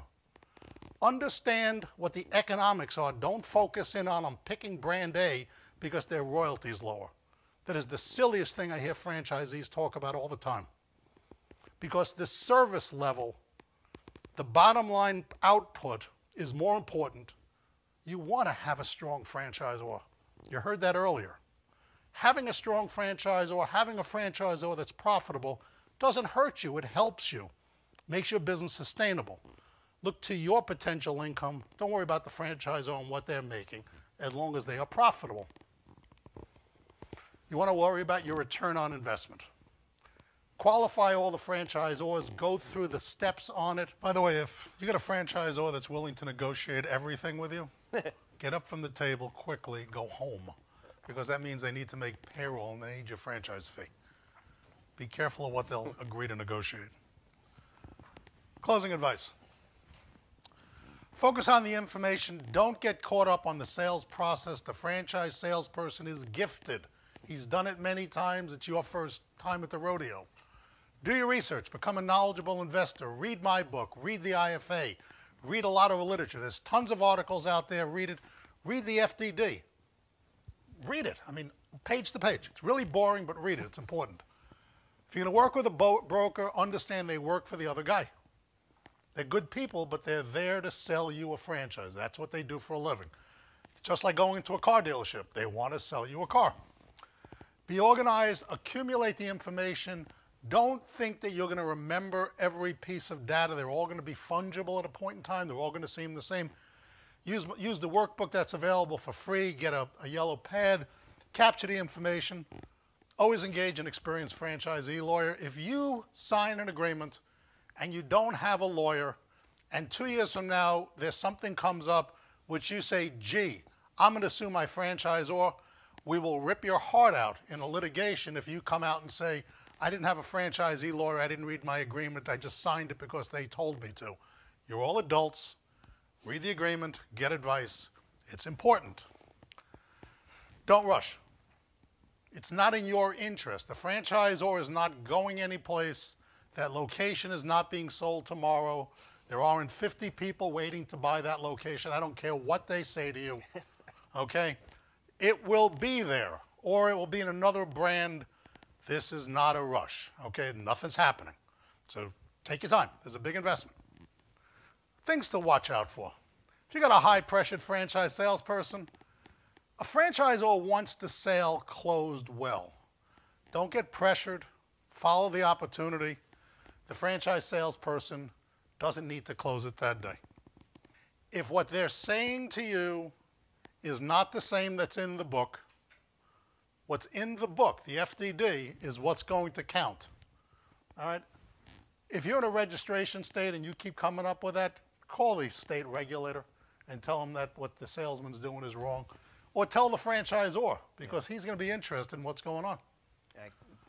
Understand what the economics are. Don't focus in on I'm picking brand A because their royalty is lower. That is the silliest thing I hear franchisees talk about all the time. Because the service level, the bottom line output is more important. You want to have a strong franchisor. You heard that earlier. Having a strong franchisor, having a franchisor that's profitable doesn't hurt you, it helps you. Makes your business sustainable. Look to your potential income. Don't worry about the franchisor and what they're making, as long as they are profitable. You want to worry about your return on investment. Qualify all the franchisors, go through the steps on it. By the way, if you got a franchisor that's willing to negotiate everything with you, get up from the table quickly, go home, because that means they need to make payroll and they need your franchise fee. Be careful of what they'll agree to negotiate. Closing advice. Focus on the information. Don't get caught up on the sales process. The franchise salesperson is gifted. He's done it many times. It's your first time at the rodeo. Do your research. Become a knowledgeable investor. Read my book. Read the IFA. Read a lot of literature. There's tons of articles out there. Read it. Read the FDD. Read it. I mean, page to page. It's really boring, but read it. It's important. If you're going to work with a broker, understand they work for the other guy. They're good people, but they're there to sell you a franchise. That's what they do for a living. It's just like going to a car dealership. They want to sell you a car. Be organized. Accumulate the information. Don't think that you're going to remember every piece of data. They're all going to be fungible at a point in time. They're all going to seem the same. Use the workbook that's available for free. Get a yellow pad. Capture the information. Always engage an experienced franchisee lawyer. If you sign an agreement and you don't have a lawyer, and 2 years from now there's something comes up which you say, gee, I'm going to sue my franchisor, we will rip your heart out in a litigation if you come out and say, I didn't have a franchisee lawyer, I didn't read my agreement, I just signed it because they told me to. You're all adults. Read the agreement, get advice. It's important. Don't rush. It's not in your interest. The franchisor is not going anyplace. That location is not being sold tomorrow. There aren't 50 people waiting to buy that location. I don't care what they say to you, okay? It will be there, or it will be in another brand. This is not a rush, okay? Nothing's happening. So take your time. There's a big investment. Things to watch out for. If you got a high-pressured franchise salesperson, a franchisor wants the sale closed well. Don't get pressured. Follow the opportunity. The franchise salesperson doesn't need to close it that day. If what they're saying to you is not the same that's in the book, what's in the book, the FDD, is what's going to count. All right? If you're in a registration state and you keep coming up with that, call the state regulator. and tell them that what the salesman's doing is wrong. Or tell the franchisor, because he's going to be interested in what's going on.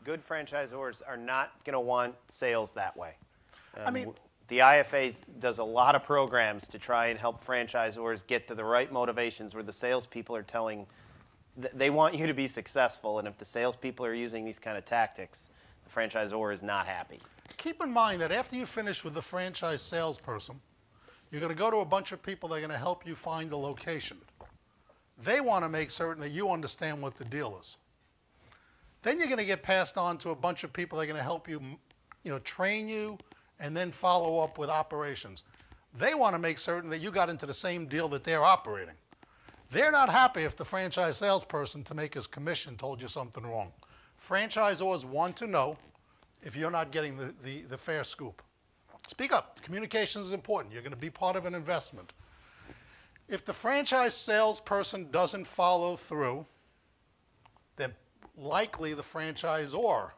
Good franchisors are not going to want sales that way. I mean, the IFA does a lot of programs to try and help franchisors get to the right motivations where the salespeople are telling, they want you to be successful, and if the salespeople are using these kind of tactics, the franchisor is not happy. keep in mind that after you finish with the franchise salesperson, you're going to go to a bunch of people that are going to help you find the location. They want to make certain that you understand what the deal is. Then you're going to get passed on to a bunch of people that are going to help you, train you and then follow up with operations. They want to make certain that you got into the same deal that they're operating. They're not happy if the franchise salesperson, to make his commission, told you something wrong. Franchisors want to know if you're not getting the fair scoop. Speak up. Communication is important. You're going to be part of an investment. If the franchise salesperson doesn't follow through, then likely the franchisor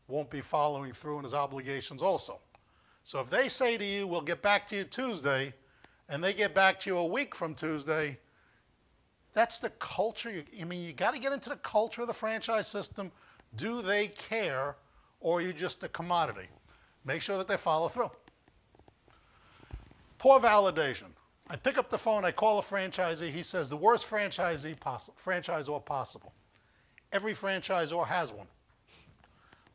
won't be following through on his obligations also. So if they say to you, we'll get back to you Tuesday, and they get back to you a week from Tuesday, that's the culture. You got to get into the culture of the franchise system. Do they care, or are you just a commodity? Make sure that they follow through. Poor validation. I pick up the phone, I call a franchisee, he says, the worst franchisor possible. Every franchisor has one.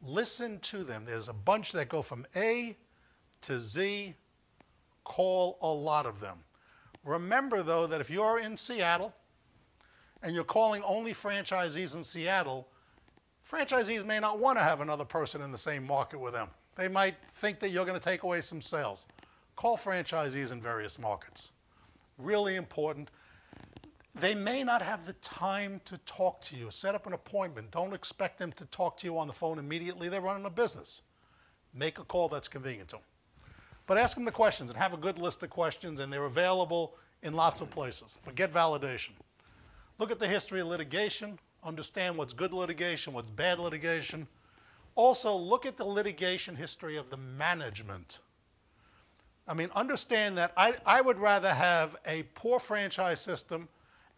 Listen to them. There's a bunch that go from A to Z. Call a lot of them. Remember, though, that if you're in Seattle and you're calling only franchisees in Seattle, franchisees may not want to have another person in the same market with them. They might think that you're going to take away some sales. Call franchisees in various markets. Really important. They may not have the time to talk to you. Set up an appointment. Don't expect them to talk to you on the phone immediately. They're running a business. Make a call that's convenient to them. But ask them the questions and have a good list of questions, and they're available in lots of places. But get validation. Look at the history of litigation. Understand what's good litigation, what's bad litigation. Also, look at the litigation history of the management. Understand that I would rather have a poor franchise system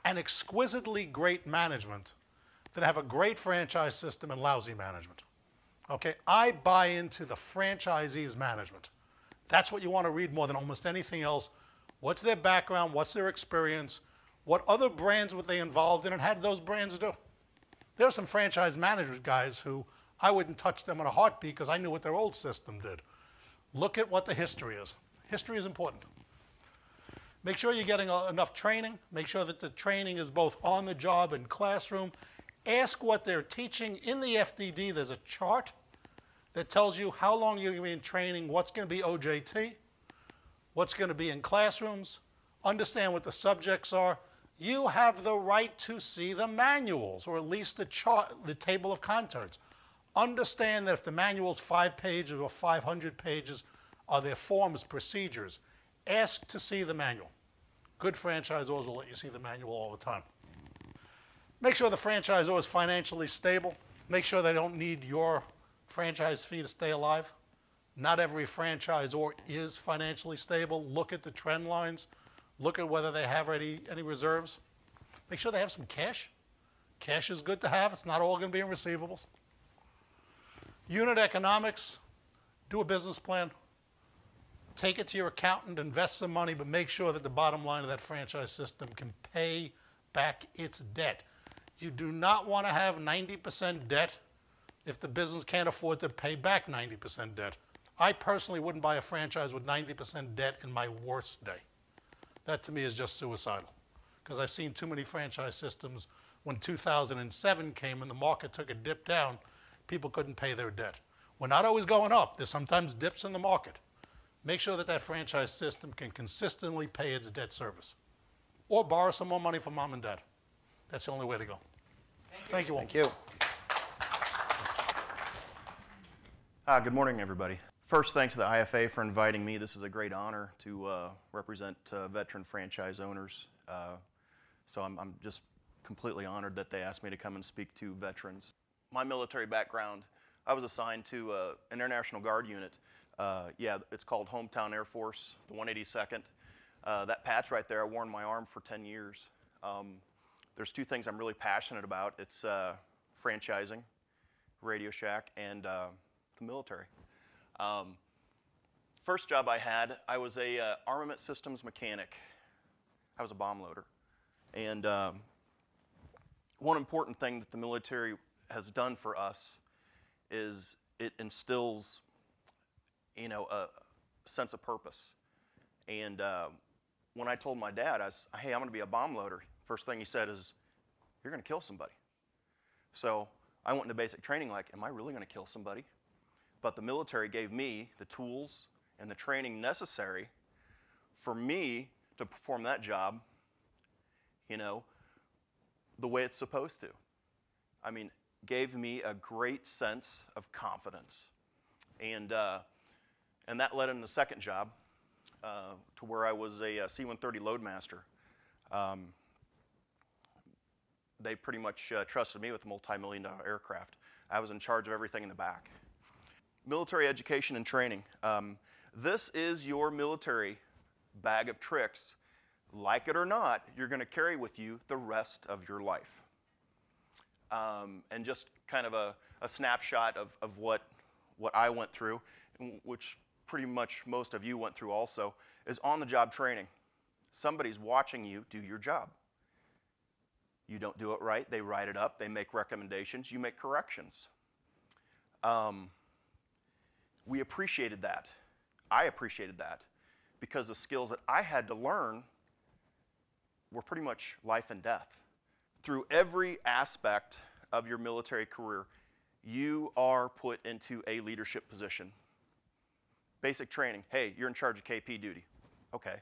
and exquisitely great management than have a great franchise system and lousy management. Okay, I buy into the franchisee's management. That's what you want to read more than almost anything else. What's their background? What's their experience? What other brands were they involved in, and how did those brands do? There are some franchise managers guys who I wouldn't touch them in a heartbeat because I knew what their old system did. Look at what the history is. History is important. Make sure you're getting enough training. Make sure that the training is both on the job and classroom. Ask what they're teaching. In the FDD, there's a chart that tells you how long you're going to be in training, what's going to be OJT, what's going to be in classrooms. Understand what the subjects are. You have the right to see the manuals, or at least the chart, the table of contents. Understand that if the manual's 5 pages or 500 pages, are there forms, procedures? Ask to see the manual. Good franchisors will let you see the manual all the time. Make sure the franchisor is financially stable. Make sure they don't need your franchise fee to stay alive. Not every franchisor is financially stable. Look at the trend lines. Look at whether they have any reserves. Make sure they have some cash. Cash is good to have. It's not all going to be in receivables. Unit economics. Do a business plan. Take it to your accountant, invest some money, but make sure that the bottom line of that franchise system can pay back its debt. You do not want to have 90% debt if the business can't afford to pay back 90% debt. I personally wouldn't buy a franchise with 90% debt in my worst day. That to me is just suicidal, because I've seen too many franchise systems when 2007 came and the market took a dip down, people couldn't pay their debt. We're not always going up. There's sometimes dips in the market. Make sure that that franchise system can consistently pay its debt service, or borrow some more money from mom and dad. That's the only way to go. Thank you all. Thank you. Good morning, everybody. First, thanks to the IFA for inviting me. This is a great honor to represent veteran franchise owners. So I'm just completely honored that they asked me to come and speak to veterans. My military background, I was assigned to an International Guard unit. It's called Hometown Air Force, the 182nd. That patch right there, I wore on my arm for 10 years. There's two things I'm really passionate about. It's franchising, RadioShack, and the military. First job I had, I was a armament systems mechanic. I was a bomb loader. And one important thing that the military has done for us is it instills, you know, a sense of purpose. And when I told my dad, hey, I'm going to be a bomb loader, first thing he said is, you're going to kill somebody. So I went into basic training like, am I really going to kill somebody? But the military gave me the tools and the training necessary for me to perform that job, you know, the way it's supposed to. I mean, gave me a great sense of confidence. And that led into the second job, to where I was a C-130 loadmaster. They pretty much trusted me with a multi-million-dollar aircraft. I was in charge of everything in the back. Military education and training. This is your military bag of tricks. Like it or not, you're going to carry with you the rest of your life. And just kind of a snapshot of what I went through, which pretty much most of you went through also, is on-the-job training. Somebody's watching you do your job. You don't do it right, they write it up, they make recommendations, you make corrections. We appreciated that. I appreciated that because the skills that I had to learn were pretty much life and death. Through every aspect of your military career, you are put into a leadership position. Basic training, hey, you're in charge of KP duty. Okay.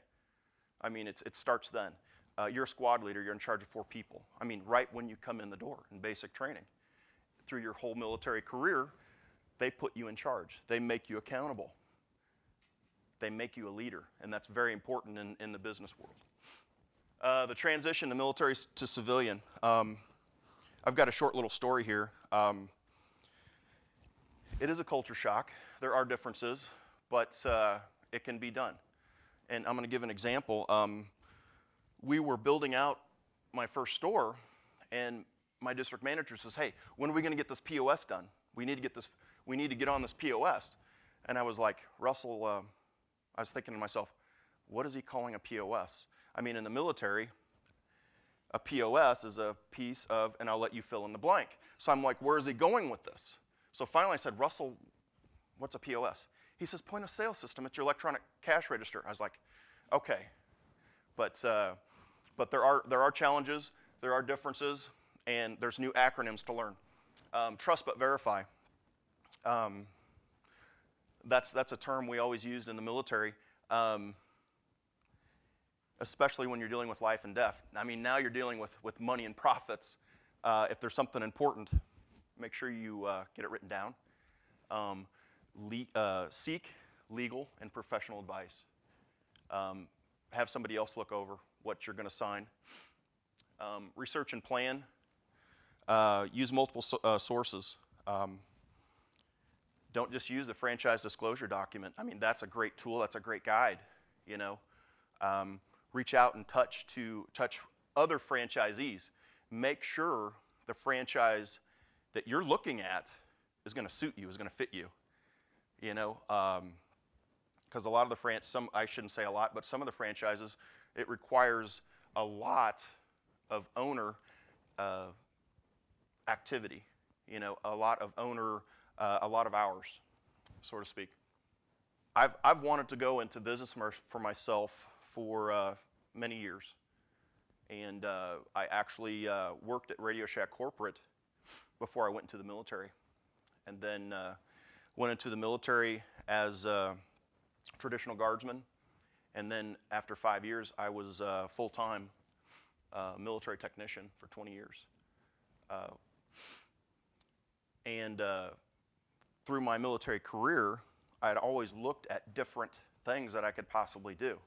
I mean, it starts then. You're a squad leader, you're in charge of 4 people. I mean, right when you come in the door in basic training. Through your whole military career, they put you in charge. They make you accountable. They make you a leader, and that's very important in the business world. The transition to military to civilian. I've got a short little story here. It is a culture shock. There are differences, but it can be done. And I'm going to give an example. We were building out my first store, and my district manager says, hey, when are we going to get this POS done? We need to get on this POS. And I was like, Russell, I was thinking to myself, what is he calling a POS? I mean, in the military, a POS is a piece of, and I'll let you fill in the blank. So I'm like, where is he going with this? So finally I said, Russell, what's a POS? He says, point of sale system at your electronic cash register. I was like, okay. But there are challenges, there are differences, and there's new acronyms to learn. Trust but verify. That's a term we always used in the military, especially when you're dealing with life and death. I mean, now you're dealing with money and profits. If there's something important, make sure you get it written down. Seek legal and professional advice. Have somebody else look over what you're going to sign. Research and plan. Use multiple sources. Don't just use the franchise disclosure document. I mean, that's a great tool. That's a great guide, you know. Reach out and touch other franchisees. Make sure the franchise that you're looking at is going to suit you, is going to fit you, you know. Because a lot of the I shouldn't say a lot, but some of the franchises, it requires a lot of owner activity, you know, a lot of hours, so to speak. I've wanted to go into business for myself for many years, and I actually worked at RadioShack corporate before I went into the military, and then went into the military as a traditional guardsman, and then after 5 years I was full-time military technician for 20 years. And through my military career, I had always looked at different things that I could possibly do.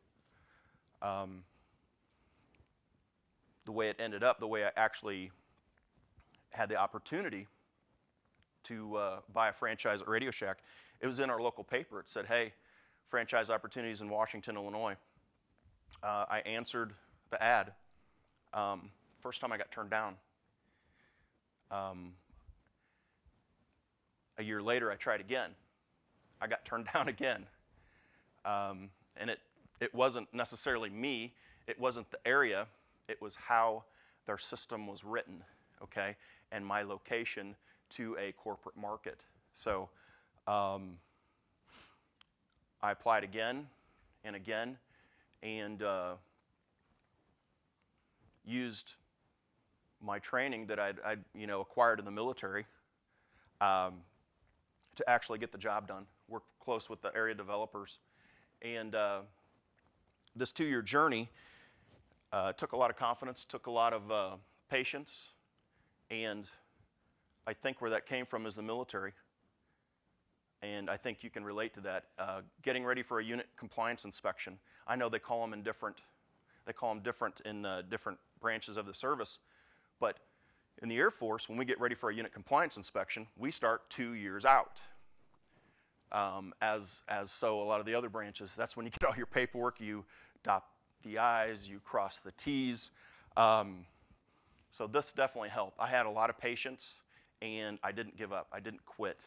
The way it ended up, the way I actually had the opportunity to buy a franchise at RadioShack, it was in our local paper. It said, hey, franchise opportunities in Washington, Illinois. I answered the ad. First time I got turned down. A year later, I tried again. I got turned down again. And it wasn't necessarily me. It wasn't the area. It was how their system was written, okay, and my location to a corporate market. So I applied again and again, and used my training that I'd acquired in the military to actually get the job done. Work close with the area developers, and this 2-year journey took a lot of confidence, took a lot of patience, and I think where that came from is the military. And I think you can relate to that. Getting ready for a unit compliance inspection. I know they call them different in different branches of the service, but in the Air Force, when we get ready for a unit compliance inspection, we start 2 years out. As so a lot of the other branches, that's when you get all your paperwork, you dot the I's, you cross the T's. So this definitely helped. I had a lot of patience, and I didn't give up. I didn't quit.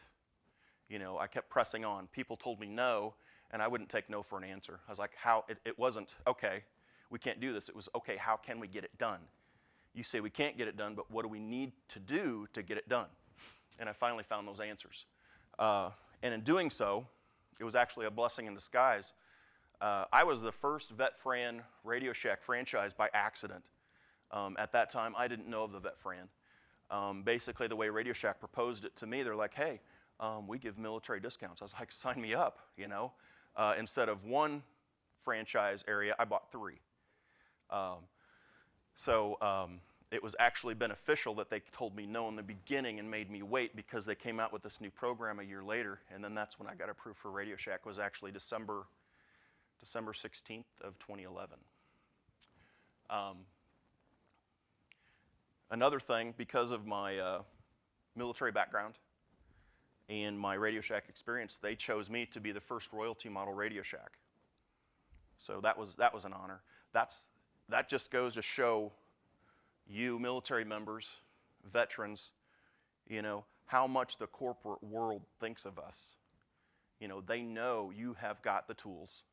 I kept pressing on. People told me no, and I wouldn't take no for an answer. I was like, it wasn't, okay, we can't do this. It was, okay, how can we get it done? You say we can't get it done, but what do we need to do to get it done? And I finally found those answers. And in doing so, it was actually a blessing in disguise. I was the first VetFran RadioShack franchise by accident. At that time, I didn't know of the VetFran. Basically, the way RadioShack proposed it to me, they're like, hey, we give military discounts. I was like, sign me up, Instead of 1 franchise area, I bought 3. It was actually beneficial that they told me no in the beginning and made me wait, because they came out with this new program a year later, and then that's when I got approved for RadioShack. Was actually December 16th of 2011. Another thing, because of my military background and my RadioShack experience, they chose me to be the first royalty model RadioShack. So that was an honor. That just goes to show you military members, veterans, how much the corporate world thinks of us. They know you have got the tools,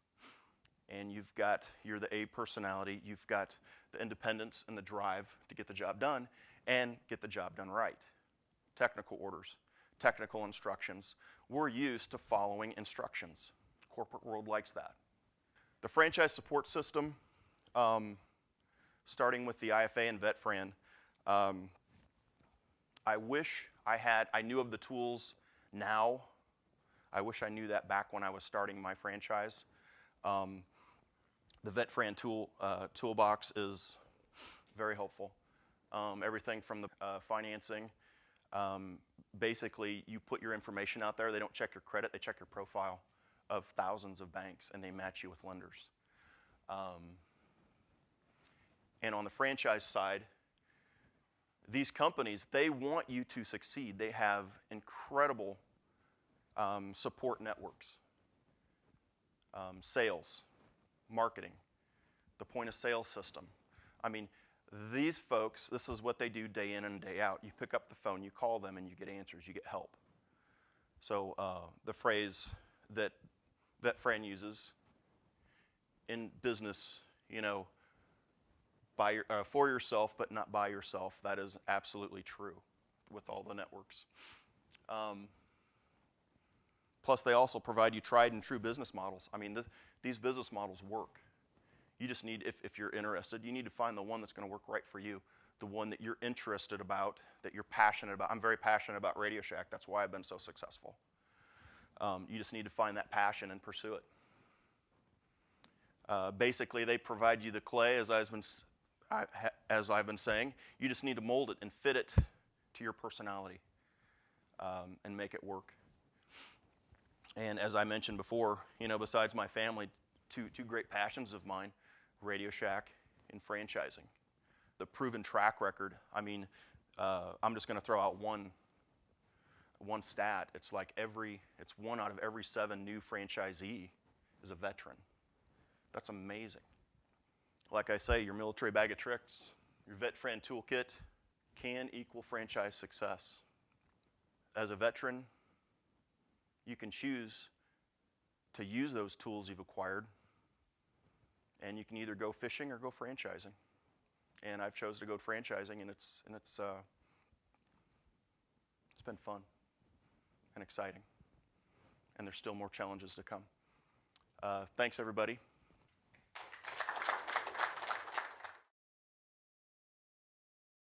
and you're the A personality, you've got the independence and the drive to get the job done and get the job done right. Technical orders, technical instructions. We're used to following instructions. Corporate world likes that. The franchise support system, starting with the IFA and VetFran, I wish I knew of the tools now. I wish I knew that back when I was starting my franchise. The VetFran toolbox is very helpful. Everything from the financing. Basically, you put your information out there. They don't check your credit. They check your profile of thousands of banks, and they match you with lenders. And on the franchise side, these companies, they want you to succeed. They have incredible support networks, sales, marketing, the point of sale system. I mean, these folks, this is what they do day in and day out. You pick up the phone, you call them, and you get answers, you get help. So the phrase that VetFran uses in business, for yourself but not by yourself, that is absolutely true with all the networks. Plus, they also provide you tried and true business models. I mean, these business models work. You just need, if you're interested, you need to find the one that's going to work right for you, the one that you're interested about, that you're passionate about. I'm very passionate about RadioShack. That's why I've been so successful. You just need to find that passion and pursue it. Basically, they provide you the clay, as I've been saying. You just need to mold it and fit it to your personality and make it work. And as I mentioned before, besides my family, two great passions of mine, RadioShack and franchising. The proven track record, I mean, I'm just going to throw out one stat. It's like it's 1 out of every 7 new franchisee is a veteran. That's amazing. like I say, your military bag of tricks, your VetFran toolkit can equal franchise success. As a veteran, you can choose to use those tools you've acquired, and you can either go fishing or go franchising. And I've chosen to go franchising, and it's been fun and exciting. And there's still more challenges to come. Thanks, everybody.